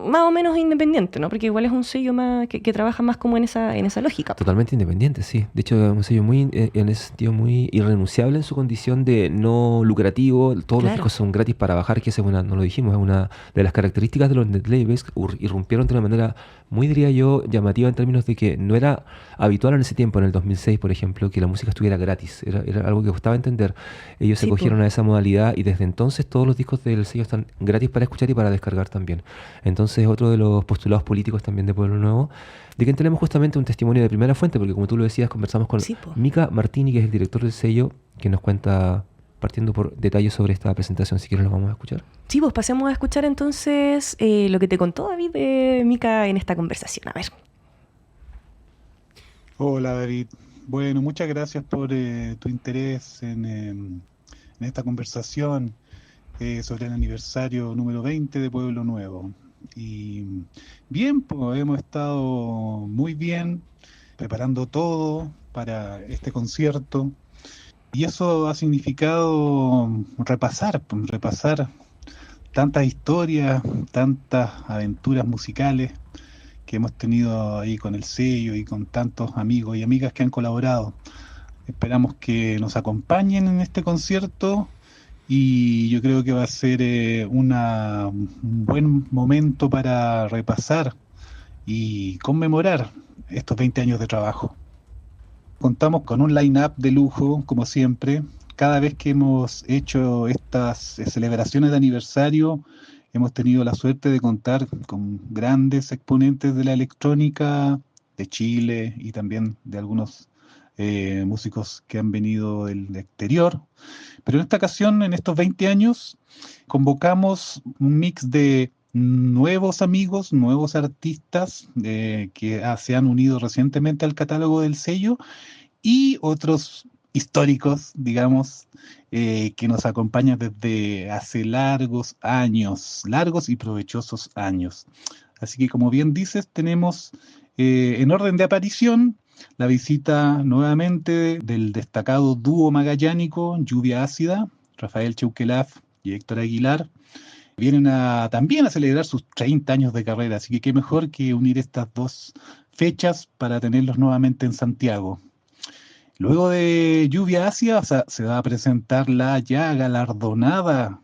más o menos independiente, ¿no? Porque igual es un sello más que trabaja más como en esa lógica. Totalmente independiente, sí. De hecho, es un sello muy, en ese sentido, muy irrenunciable en su condición de no lucrativo. Todos los discos son gratis para bajar, que esa es una, no lo dijimos, es una de las características de los net labels, que irrumpieron de una manera muy, diría yo, llamativa en términos de que no era habitual en ese tiempo, en el 2006, por ejemplo, que la música estuviera gratis. Era algo que costaba entender. Ellos se cogieron a esa modalidad y desde entonces todos los discos del sello están gratis para escuchar y para descargar también. Entonces, otro de los postulados políticos también de Pueblo Nuevo, de quien tenemos justamente un testimonio de primera fuente, porque como tú lo decías, conversamos con Mica Martini, que es el director del sello, que nos cuenta, partiendo por detalles sobre esta presentación. Si quieres lo vamos a escuchar. Sí, pues pasemos a escuchar entonces lo que te contó David de Mica en esta conversación. A ver. Hola David. Bueno, muchas gracias por tu interés en esta conversación sobre el aniversario número 20 de Pueblo Nuevo. Y bien, pues hemos estado muy bien preparando todo para este concierto y eso ha significado repasar tantas historias, tantas aventuras musicales que hemos tenido ahí con el sello y con tantos amigos y amigas que han colaborado. Esperamos que nos acompañen en este concierto y yo creo que va a ser un buen momento para repasar y conmemorar estos 20 años de trabajo. Contamos con un line-up de lujo, como siempre, cada vez que hemos hecho estas celebraciones de aniversario, hemos tenido la suerte de contar con grandes exponentes de la electrónica de Chile y también de algunos músicos que han venido del exterior. Pero en esta ocasión, en estos 20 años, convocamos un mix de nuevos amigos, nuevos artistas que se han unido recientemente al catálogo del sello y otros históricos, digamos, que nos acompañan desde hace largos años, largos y provechosos años. Así que, como bien dices, tenemos en orden de aparición la visita nuevamente del destacado dúo magallánico Lluvia Ácida, Rafael Cheuquelaf y Héctor Aguilar. Vienen también a celebrar sus 30 años de carrera, así que qué mejor que unir estas dos fechas para tenerlos nuevamente en Santiago. Luego de Lluvia Ácida se va a presentar la ya galardonada,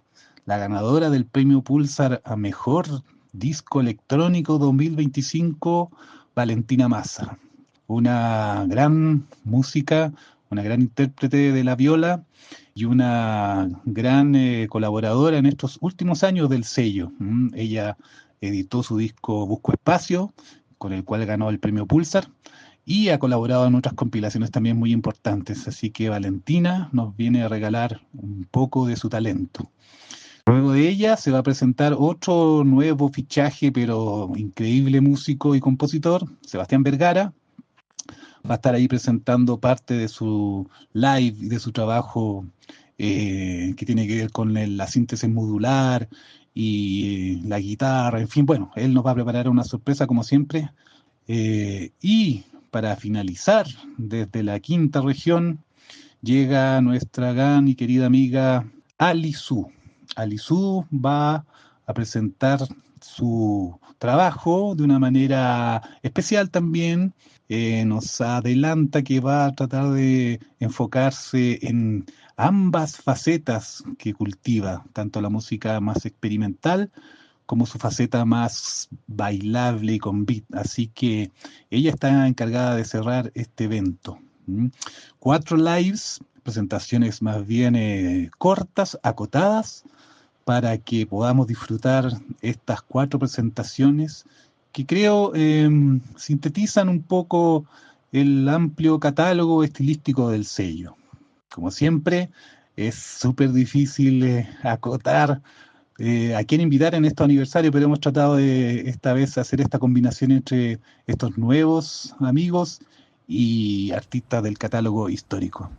la ganadora del premio Pulsar a Mejor Disco Electrónico 2025, Valentina Massa. Una gran música, una gran intérprete de la viola y una gran colaboradora en estos últimos años del sello. Ella editó su disco Busco Espacio, con el cual ganó el premio Pulsar, y ha colaborado en otras compilaciones también muy importantes. Así que Valentina nos viene a regalar un poco de su talento. Luego de ella se va a presentar otro nuevo fichaje, pero increíble músico y compositor, Sebastián Vergara. Va a estar ahí presentando parte de su live y de su trabajo que tiene que ver con la síntesis modular y la guitarra, en fin, bueno, él nos va a preparar una sorpresa como siempre. Y para finalizar, desde la quinta región, llega nuestra gran y querida amiga Ali Su. Ali Su va a presentar su trabajo de una manera especial también. Nos adelanta que va a tratar de enfocarse en ambas facetas que cultiva, tanto la música más experimental como su faceta más bailable y con beat. Así que ella está encargada de cerrar este evento. 4 lives, presentaciones más bien cortas, acotadas, para que podamos disfrutar estas 4 presentaciones que creo sintetizan un poco el amplio catálogo estilístico del sello. Como siempre, es súper difícil acotar a quién invitar en este aniversario, pero hemos tratado de esta vez hacer esta combinación entre estos nuevos amigos y artistas del catálogo histórico.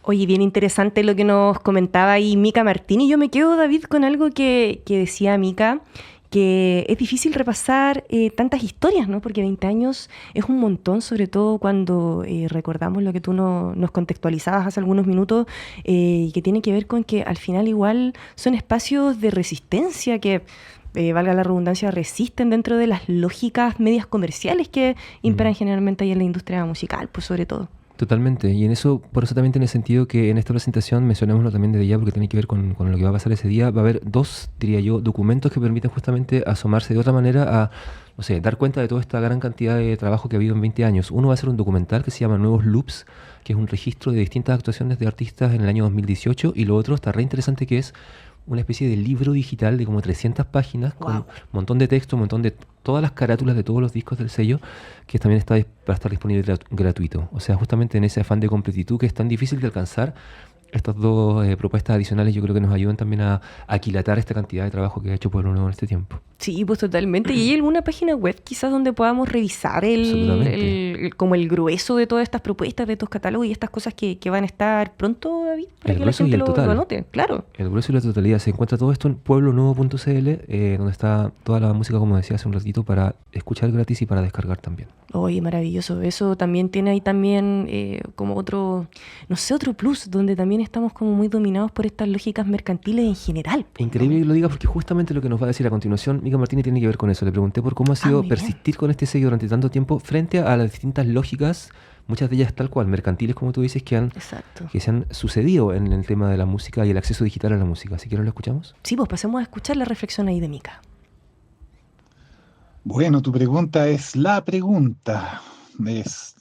Oye, bien interesante lo que nos comentaba ahí Mica Martini. Yo me quedo, David, con algo que decía Mica, que es difícil repasar tantas historias, ¿no? Porque 20 años es un montón, sobre todo cuando recordamos lo que tú nos contextualizabas hace algunos minutos, y que tiene que ver con que al final igual son espacios de resistencia que, valga la redundancia, resisten dentro de las lógicas medias comerciales que imperan generalmente ahí en la industria musical, pues sobre todo. Totalmente, y por eso también tiene sentido que en esta presentación, mencionémoslo también desde ya porque tiene que ver con lo que va a pasar ese día, va a haber 2, diría yo, documentos que permiten justamente asomarse de otra manera a, no sé, dar cuenta de toda esta gran cantidad de trabajo que ha habido en 20 años. Uno va a ser un documental que se llama Nuevos Loops, que es un registro de distintas actuaciones de artistas en el año 2018, y lo otro está re interesante, que es una especie de libro digital de como 300 páginas, con un montón de texto, un montón de todas las carátulas de todos los discos del sello, que también va a estar disponible gratuito. O sea, justamente en ese afán de completitud que es tan difícil de alcanzar, estas 2 propuestas adicionales yo creo que nos ayudan también a aquilatar esta cantidad de trabajo que ha hecho Pueblo Nuevo en este tiempo. Sí, pues totalmente. ¿Y hay alguna página web quizás donde podamos revisar como el grueso de todas estas propuestas, de estos catálogos y estas cosas que van a estar pronto, David? Para que la gente lo anote, claro. El grueso y la totalidad. Se encuentra todo esto en pueblonuevo.cl, donde está toda la música, como decía hace un ratito, para escuchar gratis y para descargar también. Oye, maravilloso. Eso también tiene ahí también como otro, no sé, otro plus, donde también estamos como muy dominados por estas lógicas mercantiles en general. Increíble que lo diga, porque justamente lo que nos va a decir a continuación Mica Martini tiene que ver con eso. Le pregunté por cómo ha sido persistir con este sello durante tanto tiempo frente a las distintas lógicas, muchas de ellas tal cual, mercantiles, como tú dices, que se han sucedido en el tema de la música y el acceso digital a la música. Así que ¿no lo escuchamos? Sí, pues pasemos a escuchar la reflexión ahí de Mica. Bueno, tu pregunta es la pregunta.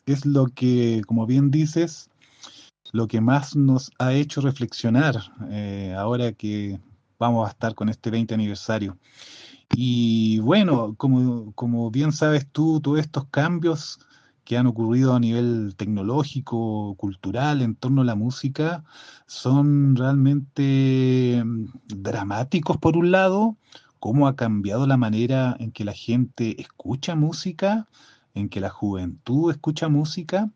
Es lo que, como bien dices, lo que más nos ha hecho reflexionar ahora que vamos a estar con este 20 aniversario. Y bueno, como bien sabes tú, todos estos cambios que han ocurrido a nivel tecnológico, cultural, en torno a la música, son realmente dramáticos por un lado, cómo ha cambiado la manera en que la gente escucha música, en que la juventud escucha música,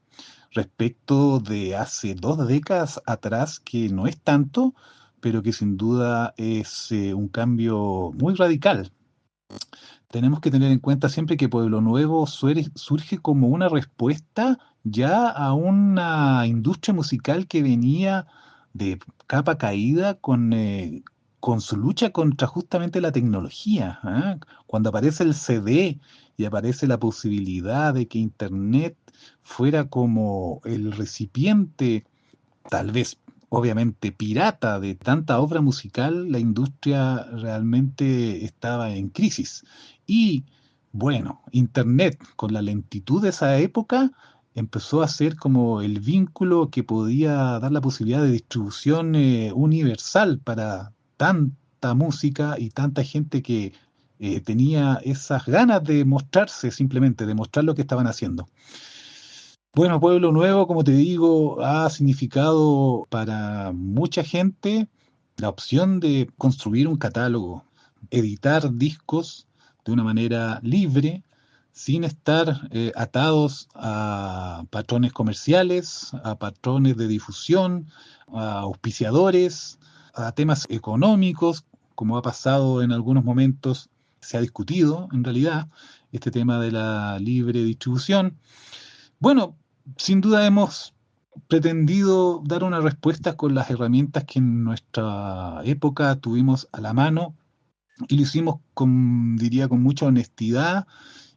respecto de hace 2 décadas atrás, que no es tanto, pero que sin duda es un cambio muy radical. Tenemos que tener en cuenta siempre que Pueblo Nuevo surge como una respuesta ya a una industria musical que venía de capa caída con su lucha contra justamente la tecnología. ¿Ah? Cuando aparece el CD y aparece la posibilidad de que Internet fuera como el recipiente, tal vez obviamente pirata, de tanta obra musical, la industria realmente estaba en crisis. Y bueno, Internet, con la lentitud de esa época, empezó a ser como el vínculo que podía dar la posibilidad de distribución universal para tanta música y tanta gente que tenía esas ganas de mostrarse, simplemente de mostrar lo que estaban haciendo. Bueno, Pueblo Nuevo, como te digo, ha significado para mucha gente la opción de construir un catálogo, editar discos de una manera libre, sin estar atados a patrones comerciales, a patrones de difusión, a auspiciadores, a temas económicos, como ha pasado en algunos momentos, se ha discutido en realidad este tema de la libre distribución. Bueno, sin duda hemos pretendido dar una respuesta con las herramientas que en nuestra época tuvimos a la mano y lo hicimos con, diría, con mucha honestidad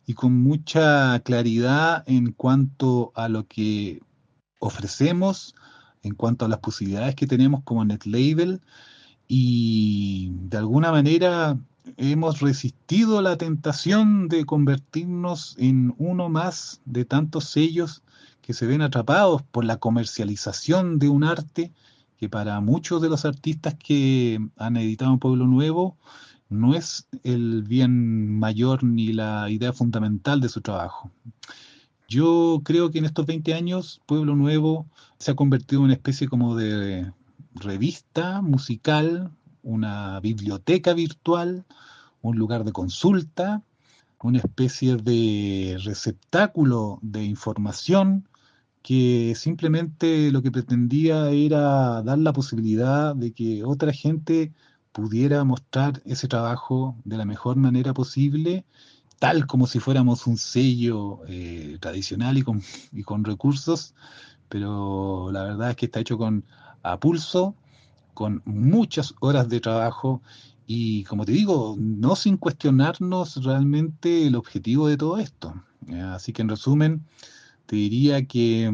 y con mucha claridad en cuanto a lo que ofrecemos, en cuanto a las posibilidades que tenemos como NetLabel y de alguna manera hemos resistido la tentación de convertirnos en uno más de tantos sellos que se ven atrapados por la comercialización de un arte que para muchos de los artistas que han editado en Pueblo Nuevo no es el bien mayor ni la idea fundamental de su trabajo. Yo creo que en estos 20 años Pueblo Nuevo se ha convertido en una especie como de revista musical, una biblioteca virtual, un lugar de consulta, una especie de receptáculo de información que simplemente lo que pretendía era dar la posibilidad de que otra gente pudiera mostrar ese trabajo de la mejor manera posible, tal como si fuéramos un sello tradicional y con recursos, pero la verdad es que está hecho a pulso, con muchas horas de trabajo y, como te digo, no sin cuestionarnos realmente el objetivo de todo esto. Así que, en resumen, te diría que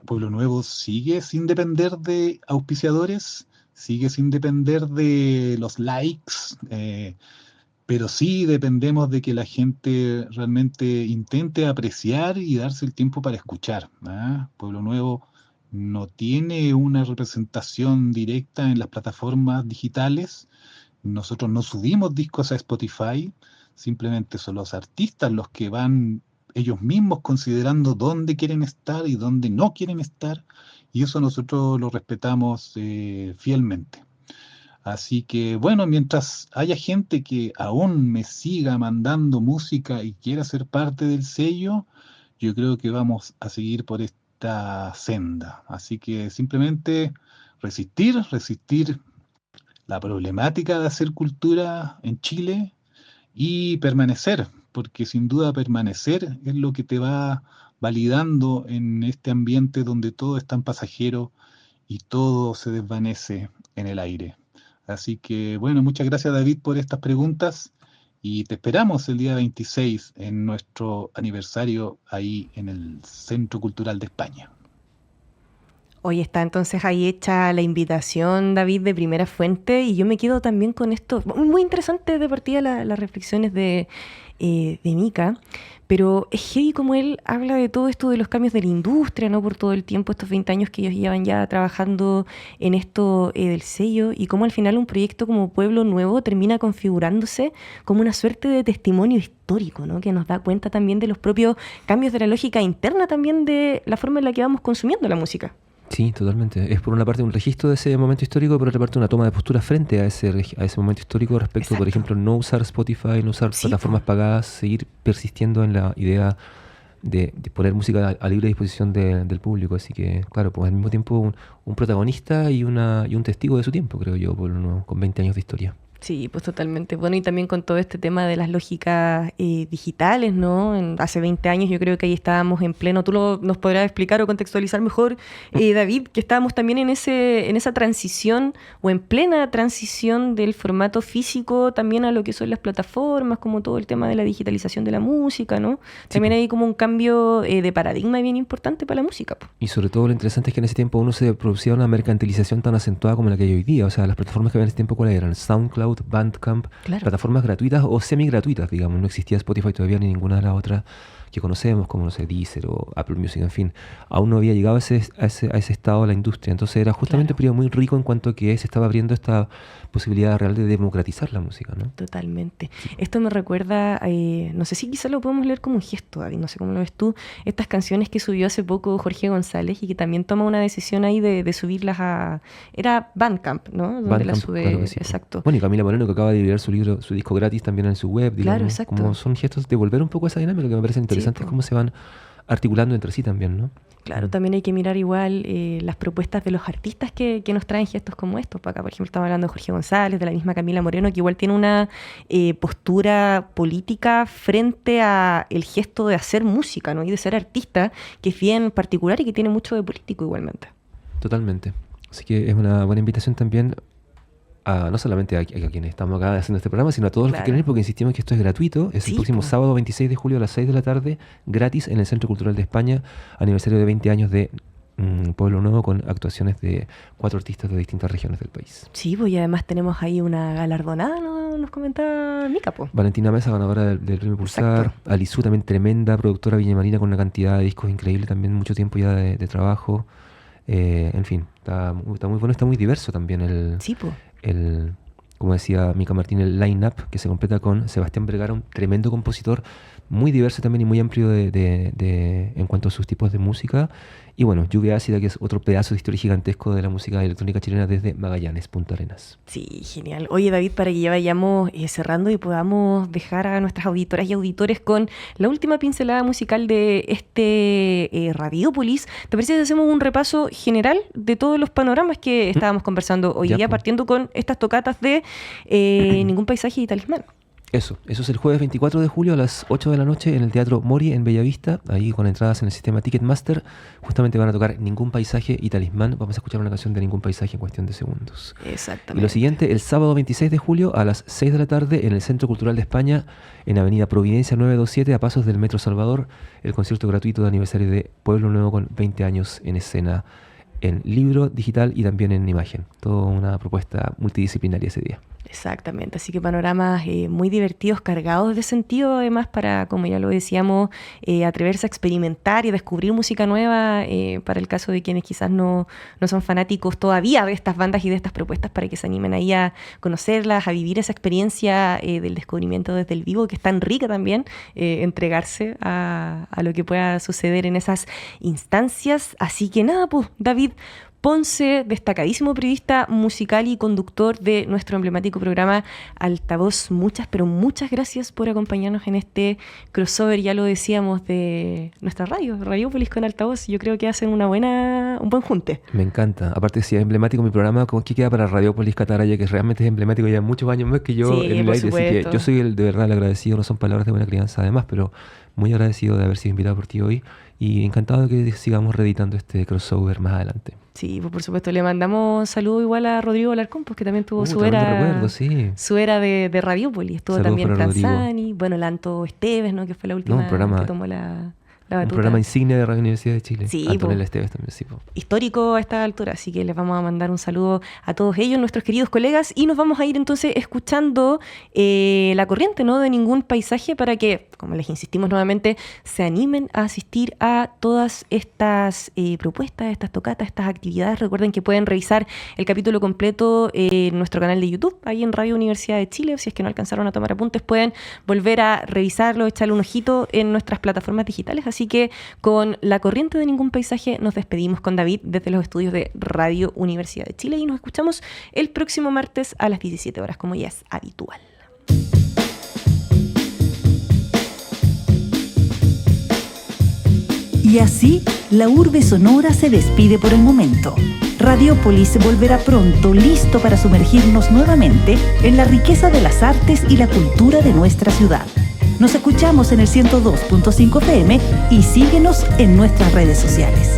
Pueblo Nuevo sigue sin depender de auspiciadores, sigue sin depender de los likes, pero sí dependemos de que la gente realmente intente apreciar y darse el tiempo para escuchar. ¿Ah? Pueblo Nuevo no tiene una representación directa en las plataformas digitales. Nosotros no subimos discos a Spotify, simplemente son los artistas los que van ellos mismos considerando dónde quieren estar y dónde no quieren estar, y eso nosotros lo respetamos fielmente. Así que bueno, mientras haya gente que aún me siga mandando música y quiera ser parte del sello, yo creo que vamos a seguir por esta senda. Así que simplemente resistir la problemática de hacer cultura en Chile y permanecer, porque sin duda permanecer es lo que te va validando en este ambiente donde todo es tan pasajero y todo se desvanece en el aire. Así que bueno, muchas gracias David por estas preguntas y te esperamos el día 26 en nuestro aniversario ahí en el Centro Cultural de España. Hoy está entonces ahí hecha la invitación, David, de primera fuente, y yo me quedo también con esto. Muy interesante de partida las reflexiones de Mika, pero es heavy como él habla de todo esto de los cambios de la industria, ¿no? Por todo el tiempo, estos 20 años que ellos llevan ya trabajando en esto del sello, y cómo al final un proyecto como Pueblo Nuevo termina configurándose como una suerte de testimonio histórico, ¿no? Que nos da cuenta también de los propios cambios de la lógica interna también de la forma en la que vamos consumiendo la música. Sí, totalmente. Es por una parte un registro de ese momento histórico, por otra parte una toma de postura frente a ese momento histórico respecto, por ejemplo, no usar Spotify, no usar plataformas pagadas, seguir persistiendo en la idea de poner música a libre disposición del público. Así que, claro, pues al mismo tiempo un protagonista y un testigo de su tiempo, creo yo, con 20 años de historia. Sí, pues totalmente. Bueno, y también con todo este tema de las lógicas digitales, ¿no? Hace 20 años yo creo que ahí estábamos en pleno, tú nos podrás explicar o contextualizar mejor, David, que estábamos también en esa transición o en plena transición del formato físico también a lo que son las plataformas, como todo el tema de la digitalización de la música, ¿no? Sí, también hay como un cambio de paradigma bien importante para la música. Po. Y sobre todo lo interesante es que en ese tiempo uno se producía una mercantilización tan acentuada como la que hay hoy día. O sea, las plataformas que había en ese tiempo, ¿cuáles eran? SoundCloud, Bandcamp, claro. Plataformas gratuitas o semi-gratuitas, digamos. No existía Spotify todavía ni ninguna de las otras que conocemos, como, no sé, Deezer o Apple Music, en fin. Aún no había llegado a ese estado de la industria. Entonces era justamente un periodo muy rico en cuanto a que se estaba abriendo esta posibilidad real de democratizar la música, ¿no? Totalmente. Sí. Esto me recuerda, no sé si quizás lo podemos leer como un gesto, David, no sé cómo lo ves tú, estas canciones que subió hace poco Jorge González y que también toma una decisión ahí de subirlas a... Era Bandcamp, ¿no? Donde Bandcamp, la sube, claro que sí. Exacto. Bueno, y Camila Moreno, que acaba de liberar su disco gratis también en su web, digamos. Claro, exacto. Como son gestos de volver un poco a esa dinámica que me parece interesante, cómo se van articulando entre sí también, ¿no? Claro, también hay que mirar igual las propuestas de los artistas que nos traen gestos como estos. Para acá, por ejemplo, estamos hablando de Jorge González, de la misma Camila Moreno, que igual tiene una postura política frente a el gesto de hacer música, ¿no? Y de ser artista, que es bien particular y que tiene mucho de político igualmente. Totalmente. Así que es una buena invitación también no solamente a quienes estamos acá haciendo este programa, sino a todos los que quieren ir, porque insistimos que esto es gratuito. Es el próximo sábado 26 de julio a las 6 de la tarde, gratis en el Centro Cultural de España, aniversario de 20 años de Pueblo Nuevo, con actuaciones de 4 artistas de distintas regiones del país. Sí, pues y además tenemos ahí una galardonada, ¿no? Nos comentaba Mika, pues. Valentina Mesa, ganadora del Premio Pulsar. Alizú, también tremenda productora villamarina con una cantidad de discos increíble, también mucho tiempo ya de trabajo. En fin, está muy bueno, está muy diverso también como decía Mika Martín, el line-up que se completa con Sebastián Vergara, un tremendo compositor, muy diverso también y muy amplio en cuanto a sus tipos de música. Y bueno, Lluvia Ácida, que es otro pedazo de historia gigantesco de la música electrónica chilena desde Magallanes, Punta Arenas. Sí, genial. Oye, David, para que ya vayamos cerrando y podamos dejar a nuestras auditoras y auditores con la última pincelada musical de este Radiopolis, ¿te parece que hacemos un repaso general de todos los panoramas que estábamos conversando hoy día, partiendo con estas tocatas de Ningún Paisaje y Talismán? Eso es el jueves 24 de julio a las 8 de la noche en el Teatro Mori en Bellavista, ahí con entradas en el sistema Ticketmaster. Justamente van a tocar Ningún Paisaje y Talismán. Vamos a escuchar una canción de Ningún Paisaje en cuestión de segundos. Exactamente. Y lo siguiente, el sábado 26 de julio a las 6 de la tarde en el Centro Cultural de España, en Avenida Providencia 927, a pasos del Metro Salvador, el concierto gratuito de aniversario de Pueblo Nuevo con 20 años en escena, en libro, digital y también en imagen. Toda una propuesta multidisciplinaria ese día. Exactamente, así que panoramas muy divertidos, cargados de sentido, además para, como ya lo decíamos, atreverse a experimentar y a descubrir música nueva, para el caso de quienes quizás no son fanáticos todavía de estas bandas y de estas propuestas, para que se animen ahí a conocerlas, a vivir esa experiencia del descubrimiento desde el vivo, que es tan rica también, entregarse a lo que pueda suceder en esas instancias. Así que nada, pues, David Ponce, destacadísimo periodista musical y conductor de nuestro emblemático programa Altavoz. Muchas, pero muchas gracias por acompañarnos en este crossover, ya lo decíamos, de nuestra radio, Radiopolis con Altavoz. Yo creo que hacen un buen junte. Me encanta. Aparte, si es emblemático mi programa, ¿qué queda para Radiopolis Cataraya? Que realmente es emblemático ya muchos años más que yo en el aire. Así que yo soy de verdad el agradecido, no son palabras de buena crianza además, pero muy agradecido de haber sido invitado por ti hoy y encantado de que sigamos reeditando este crossover más adelante. Sí, pues por supuesto, le mandamos saludo igual a Rodrigo Alarcón, pues que también tuvo su era de Radiopolis. Estuvo saludos también Tanzani, bueno, Lanto Esteves, ¿no? Que fue la última que tomó la la batuta. Un programa insignia de Radio Universidad de Chile. Sí, Antonella Esteves también, sí. Histórico a esta altura, así que les vamos a mandar un saludo a todos ellos, nuestros queridos colegas, y nos vamos a ir entonces escuchando La Corriente, ¿no? De Ningún Paisaje, para que, como les insistimos nuevamente, se animen a asistir a todas estas propuestas, estas tocatas, estas actividades. Recuerden que pueden revisar el capítulo completo en nuestro canal de YouTube, ahí en Radio Universidad de Chile. Si es que no alcanzaron a tomar apuntes, pueden volver a revisarlo, echarle un ojito en nuestras plataformas digitales. Así que con La Corriente de Ningún Paisaje nos despedimos con David desde los estudios de Radio Universidad de Chile y nos escuchamos el próximo martes a las 17 horas, como ya es habitual. Y así, la urbe sonora se despide por el momento. Radiopolis volverá pronto, listo para sumergirnos nuevamente en la riqueza de las artes y la cultura de nuestra ciudad. Nos escuchamos en el 102.5 FM y síguenos en nuestras redes sociales.